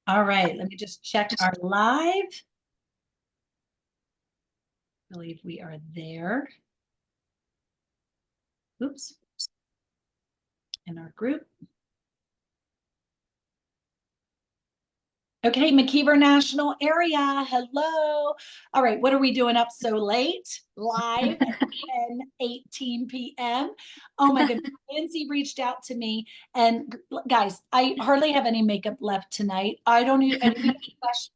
All right, let me just check our live. I believe we are there. Oops. In our group. Okay, McKeever National Area. Hello. All right, what are we doing up so late? Live at 10:18 p.m. Oh my goodness. Lindsay reached out to me, and guys, I hardly have any makeup left tonight. I don't even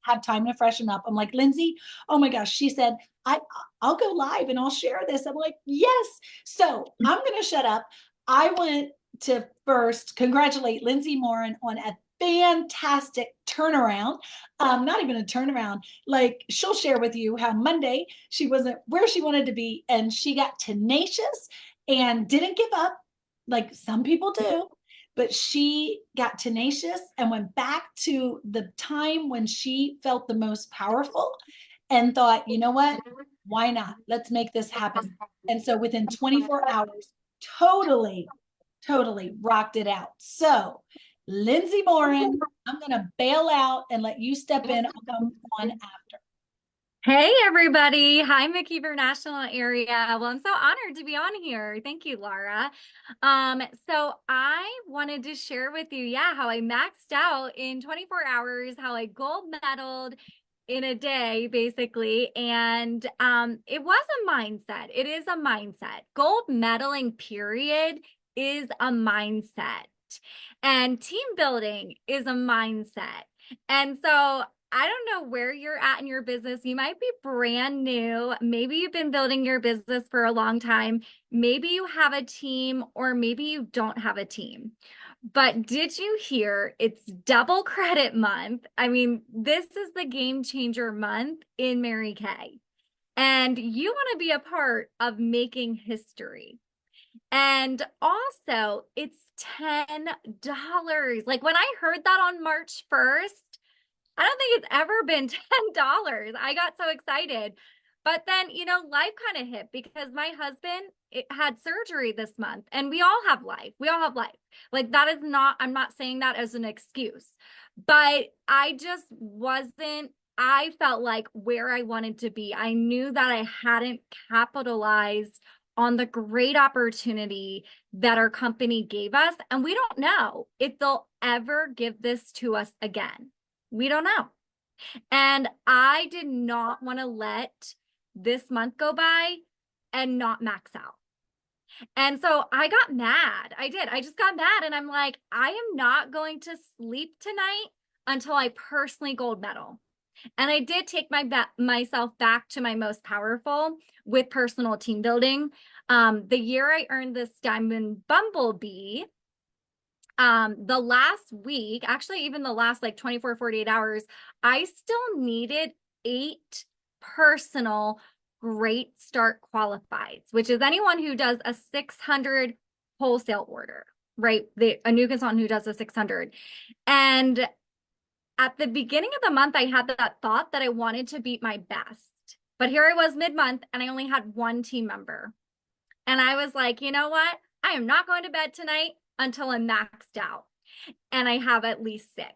have time to freshen up. I'm like, Lindsay, oh my gosh. She said, I'll go live and I'll share this. I'm like, yes. So I'm gonna shut up. I want to first congratulate Lindsay Morin on a fantastic turnaround. Not even a turnaround. Like, she'll share with you how Monday she wasn't where she wanted to be, and she got tenacious and didn't give up like some people do. But she got tenacious and went back to the time when she felt the most powerful and thought, you know what? Why not? Let's make this happen. And so within 24 hours, totally rocked it out. So Lindsay Morin, I'm going to bail out and let you step in. I'll come on after. Hey everybody. Hi, McKeever National Area. Well, I'm so honored to be on here. Thank you, Laura. So I wanted to share with you, how I maxed out in 24 hours, how I gold medaled in a day, basically. And it was a mindset. It is a mindset. Gold medaling, period, is a mindset. And team building is a mindset. And so I don't know where you're at in your business. You might be brand new. Maybe you've been building your business for a long time. Maybe you have a team, or maybe you don't have a team. But did you hear it's double credit month? I mean, this is the game changer month in Mary Kay. And you want to be a part of making history. And also, it's $10. Like, when I heard that on March 1st, I don't think it's ever been $10. I got so excited. But then, life kind of hit because my husband had surgery this month, and we all have life. We all have life. Like, that is not, I'm not saying that as an excuse, but I just wasn't, I felt like where I wanted to be. I knew that I hadn't capitalized on the great opportunity that our company gave us. And we don't know if they'll ever give this to us again. We don't know. And I did not want to let this month go by and not max out. And so I got mad. I did. I just got mad. And I'm like, I am not going to sleep tonight until I personally gold medal. And I did take myself back to my most powerful with personal team building. The year I earned this Diamond Bumblebee, the last week, actually even the last like 24, 48 hours, I still needed 8 personal great start qualifieds, which is anyone who does a 600 wholesale order, right? A new consultant who does a 600. And at the beginning of the month, I had that thought that I wanted to beat my best. But here I was mid-month and I only had 1 team member. And I was like, you know what? I am not going to bed tonight until I'm maxed out. And I have at least 6.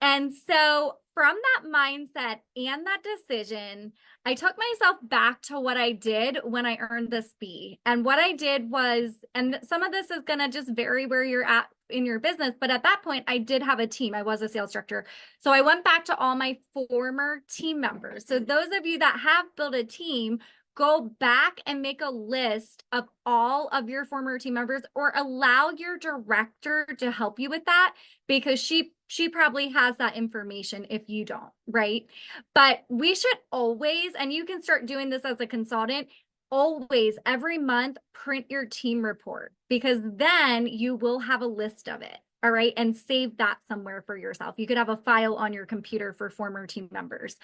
And so from that mindset and that decision, I took myself back to what I did when I earned this B. And what I did was, and some of this is going to just vary where you're at in your business, but at that point, I did have a team. I was a sales director. So I went back to all my former team members. So those of you that have built a team, go back and make a list of all of your former team members, or allow your director to help you with that, because she probably has that information if you don't, right? But we should always, and you can start doing this as a consultant, always every month print your team report, because then you will have a list of it. All right. And save that somewhere for yourself. You could have a file on your computer for former team members.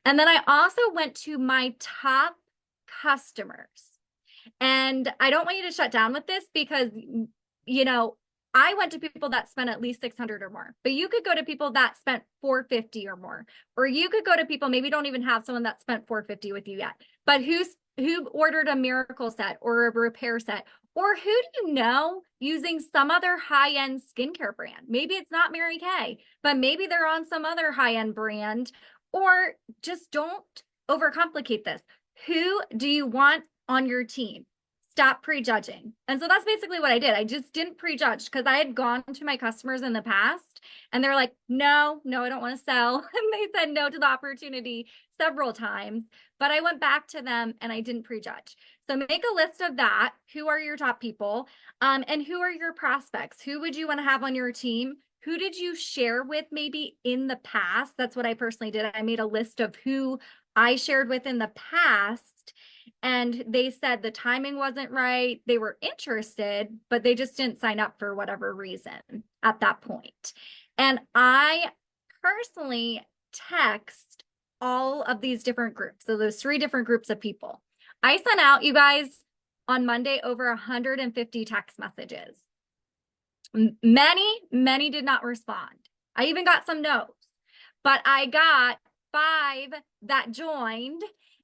And then I also went to my top customers. And I don't want you to shut down with this, because, I went to people that spent at least 600 or more, but you could go to people that spent 450 or more, or you could go to people, maybe don't even have someone that spent 450 with you yet, but who's who ordered a miracle set or a repair set, or who do you know using some other high-end skincare brand? Maybe it's not Mary Kay, but maybe they're on some other high-end brand. Or just don't overcomplicate this. Who do you want on your team? Stop prejudging. And so that's basically what I did. I just didn't prejudge because I had gone to my customers in the past and they're like, no, I don't want to sell. And they said no to the opportunity several times, but I went back to them and I didn't prejudge. So make a list of that. Who are your top people? And who are your prospects? Who would you want to have on your team? Who did you share with maybe in the past? That's what I personally did. I made a list of who I shared with in the past. And they said the timing wasn't right. They were interested, but they just didn't sign up for whatever reason at that point. And I personally text all of these different groups. So those 3 different groups of people. I sent out, you guys, on Monday over 150 text messages. Many did not respond. I even got some no's, but I got 5 that joined.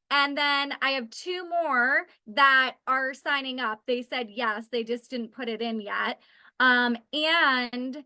And then I have 2 more that are signing up. They said yes, they just didn't put it in yet. And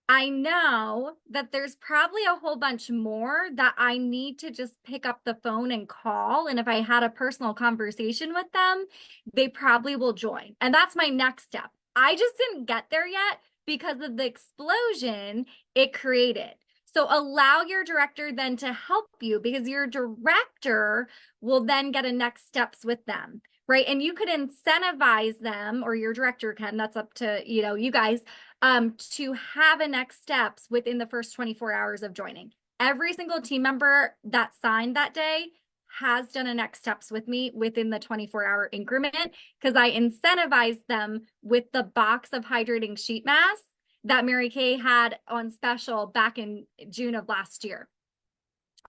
I know that there's probably a whole bunch more that I need to just pick up the phone and call. And if I had a personal conversation with them, they probably will join. And that's my next step. I just didn't get there yet because of the explosion it created. So allow your director then to help you, because your director will then get a next steps with them, right? And you could incentivize them, or your director can, that's up to, you guys, to have a next steps within the first 24 hours of joining. Every single team member that signed that day has done a next steps with me within the 24-hour increment, because I incentivized them with the box of hydrating sheet masks that Mary Kay had on special back in June of last year.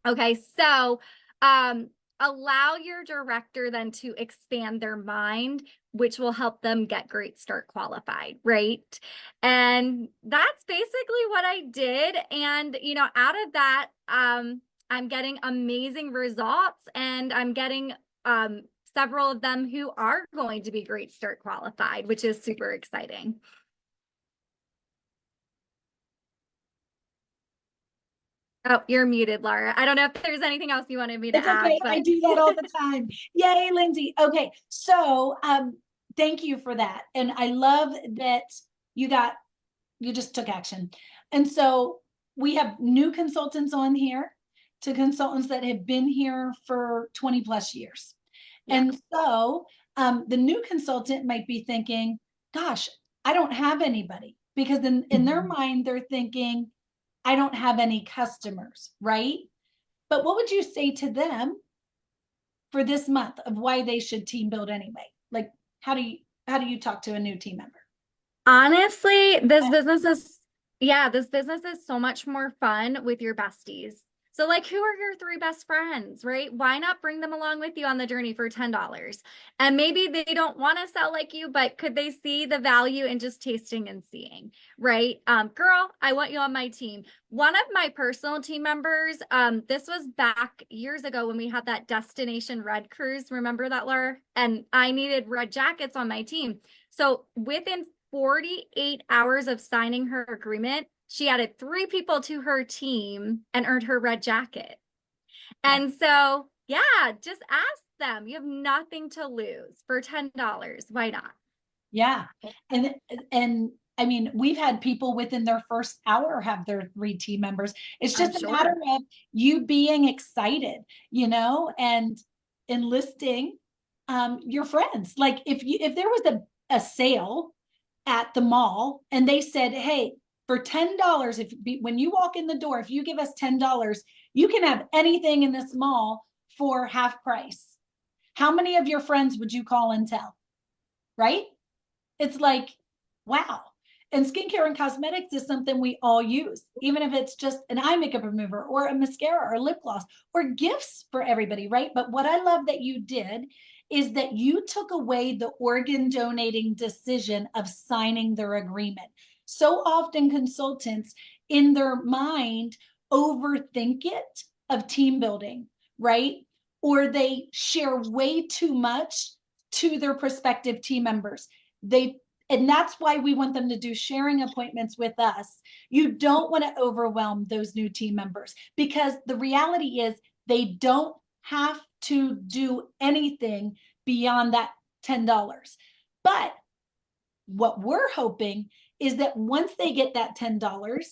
Okay, so allow your director then to expand their mind, which will help them get Great Start qualified, right? And that's basically what I did. And, out of that, I'm getting amazing results, and I'm getting several of them who are going to be Great Start qualified, which is super exciting. Oh, you're muted, Laura. I don't know if there's anything else you wanted me to add. Okay. But I do that all the time. Yay, Lindsay. Okay. So, thank you for that. And I love that you just took action. And so we have new consultants on here to consultants that have been here for 20 plus years. Yeah. And so, the new consultant might be thinking, gosh, I don't have anybody, because in their mind, they're thinking, I don't have any customers, right? But what would you say to them for this month of why they should team build anyway? Like, how do you talk to a new team member? Honestly, this business is so much more fun with your besties. So like, who are your 3 best friends, right? Why not bring them along with you on the journey for $10? And maybe they don't want to sell like you, but could they see the value in just tasting and seeing, right? Girl, I want you on my team. One of my personal team members, this was back years ago when we had that Destination Red cruise. Remember that, Laura? And I needed red jackets on my team. So within 48 hours of signing her agreement, she added 3 people to her team and earned her red jacket. And so, yeah, just ask them. You have nothing to lose for $10. Why not? Yeah. And I mean, we've had people within their first hour have their 3 team members. It's just a matter of you being excited, and enlisting your friends. Like if there was a sale at the mall and they said, hey, for $10, when you walk in the door, if you give us $10, you can have anything in this mall for half price. How many of your friends would you call and tell? Right? It's like, wow. And skincare and cosmetics is something we all use, even if it's just an eye makeup remover or a mascara or lip gloss or gifts for everybody, right? But what I love that you did is that you took away the organ donating decision of signing their agreement. So often consultants in their mind overthink it of team building, right? or they share way too much to their prospective team members. And that's why we want them to do sharing appointments with us. You don't want to overwhelm those new team members, because the reality is they don't have to do anything beyond that $10. But what we're hoping is that once they get that $10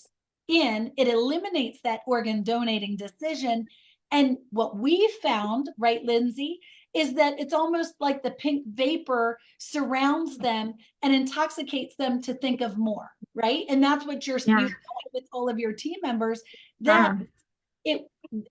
in, it eliminates that organ donating decision. And what we found, right, Lindsay, is that it's almost like the pink vapor surrounds them and intoxicates them to think of more, right? And that's what you saw with all of your team members, that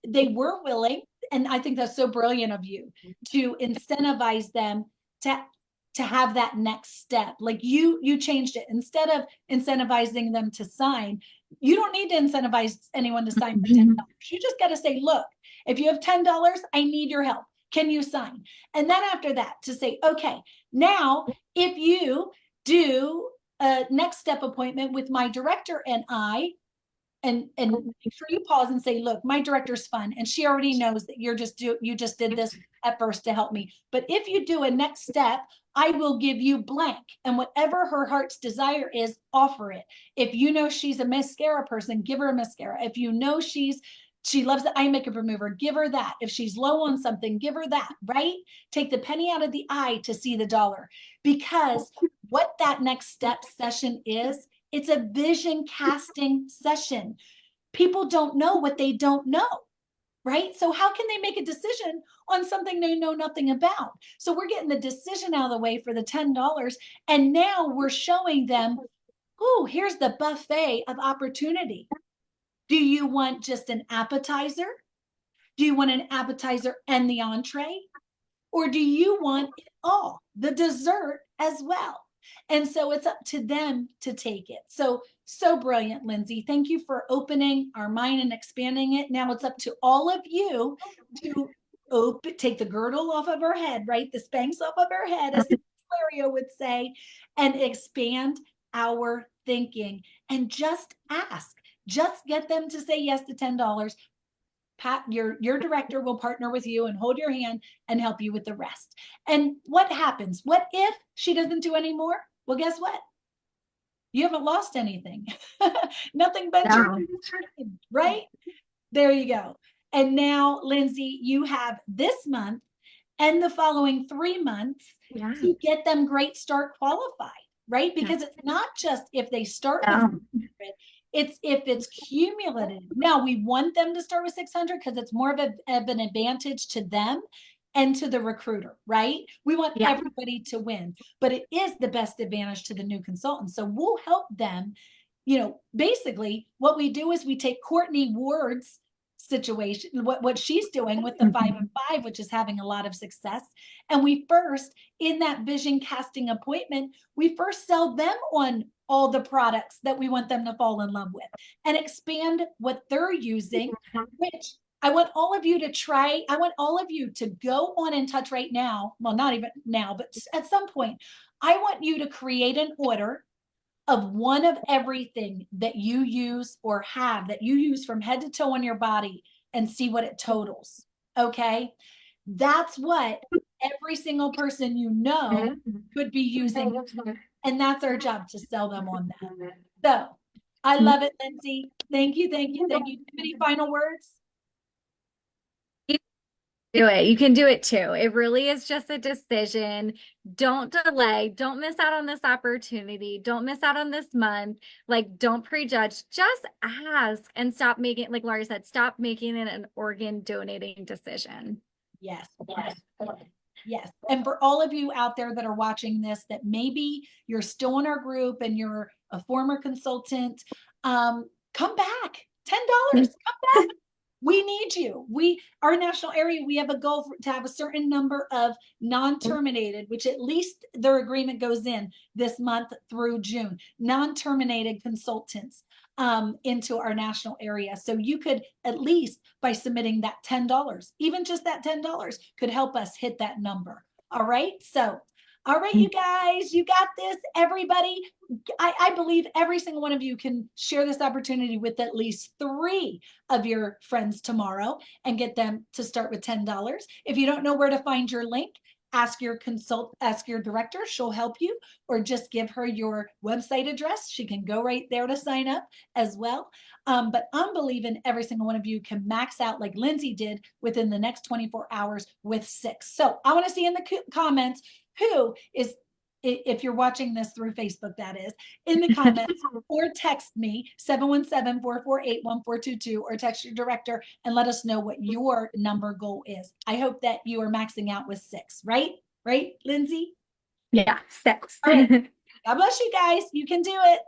they were willing, and I think that's so brilliant of you to incentivize them to have that next step. Like you changed it. Instead of incentivizing them to sign, you don't need to incentivize anyone to sign for $10. You just got to say, look, if you have $10, I need your help. Can you sign? And then after that, to say, okay, now if you do a next step appointment with my director and I, and make sure you pause and say, look, my director's fun, and she already knows that you just did this at first to help me. But if you do a next step, I will give you blank, and whatever her heart's desire is, offer it. If you know she's a mascara person, give her a mascara. If you know she loves the eye makeup remover, give her that. If she's low on something, give her that, right? Take the penny out of the eye to see the dollar. Because what that next step session is, it's a vision casting session. People don't know what they don't know, right? So how can they make a decision on something they know nothing about? So we're getting the decision out of the way for the $10. And now we're showing them, oh, here's the buffet of opportunity. Do you want just an appetizer? Do you want an appetizer and the entree? Or do you want it all, the dessert as well? And so it's up to them to take it. So brilliant, Lindsay. Thank you for opening our mind and expanding it. Now it's up to all of you to take the girdle off of our head, right? The Spanx off of our head, as Clario would say, and expand our thinking, and just ask. Just get them to say yes to $10. Pat, your director will partner with you and hold your hand and help you with the rest. And what happens? What if she doesn't do any more? Well, guess what? You haven't lost anything. Nothing but right? There you go. And now, Lindsay, you have this month and the following 3 months to get them Great Start qualified, right? Because it's not just if they start with 600, it's if it's cumulative. Now, we want them to start with 600 because it's more of an advantage to them and to the recruiter, right? We want everybody to win, but it is the best advantage to the new consultant. So we'll help them. Basically what we do is we take Courtney Ward's situation, what she's doing with the 5 and 5, which is having a lot of success. And we first, in that vision casting appointment, we first sell them on all the products that we want them to fall in love with and expand what they're using, which I want all of you to try. I want all of you to go on In Touch right now. Well, not even now, but at some point, I want you to create an order of one of everything that you use or have that you use from head to toe on your body and see what it totals. Okay. That's what every single person could be using. And that's our job, to sell them on that. So I love it, Lindsay. Thank you. Thank you. Thank you. Any final words? Do it. You can do it too. It really is just a decision. Don't delay. Don't miss out on this opportunity. Don't miss out on this month. Like, don't prejudge. Just ask and stop making, like Laura said, stop making it an organ donating decision. Yes. Yes. Yes. And for all of you out there that are watching this, that maybe you're still in our group and you're a former consultant, come back. $10. Come back. We need you. Our national area, we have a goal to have a certain number of non-terminated, which at least their agreement goes in this month through June, non-terminated consultants into our national area. So you could, at least by submitting that $10, even just that $10 could help us hit that number. All right. So All right, you guys, you got this. Everybody, I believe every single one of you can share this opportunity with at least 3 of your friends tomorrow and get them to start with $10. If you don't know where to find your link, ask your director, she'll help you, or just give her your website address. She can go right there to sign up as well. But I'm believing every single one of you can max out like Lindsay did within the next 24 hours with 6. So I want to see in the comments who is, if you're watching this through Facebook, that is, in the comments, or text me 717-448-1422, or text your director and let us know what your number goal is. I hope that you are maxing out with 6, right? Right, Lindsay? Yeah, 6. All right. God bless you guys. You can do it.